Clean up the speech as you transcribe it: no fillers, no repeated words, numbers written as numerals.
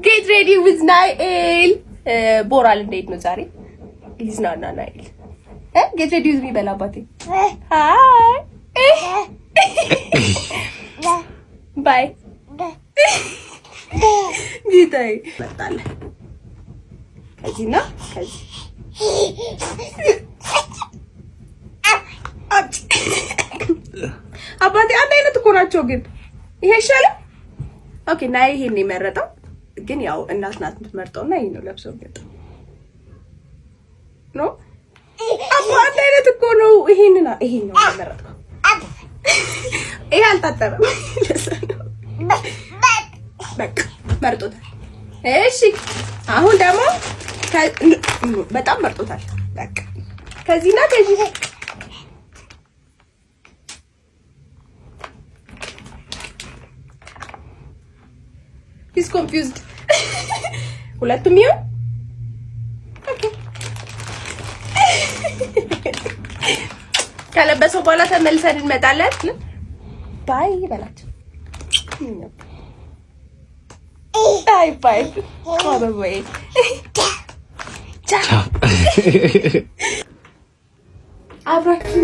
Get ready with Nail. ቦራል እንዴት ነው ዛሬ? ሊዝናና ናይል get ready with me በላባቴ ሃይ ባይ ጊታይ መጣለ ከዚህና ከዚህ አባቴ አንድ አይነት እኮ ናቸው ግን ይሄ ይሻላል። ኦኬ ናይ ይሄን የመረጠው ግን ያው እናት ናት የምትመርጠውና ይሄ ነው ለብሰው ገጥ ነው አባቴ አይነት እኮ ነው። ይሄን ነው የመረጠው። ይሄ አልታጠበም በቃ መርጦታል። እሺ አሁን ደግሞ በጣም መርጦታል። በቃ ከዚህና ከዚህ He's confused. ሁለቱም ይሁን ኦኬ ከለበሰው በኋላ ተመልሰን እንመጣለን። ባይ በላቸው። ባይ ባይ ባይ ቻው አብራችሁ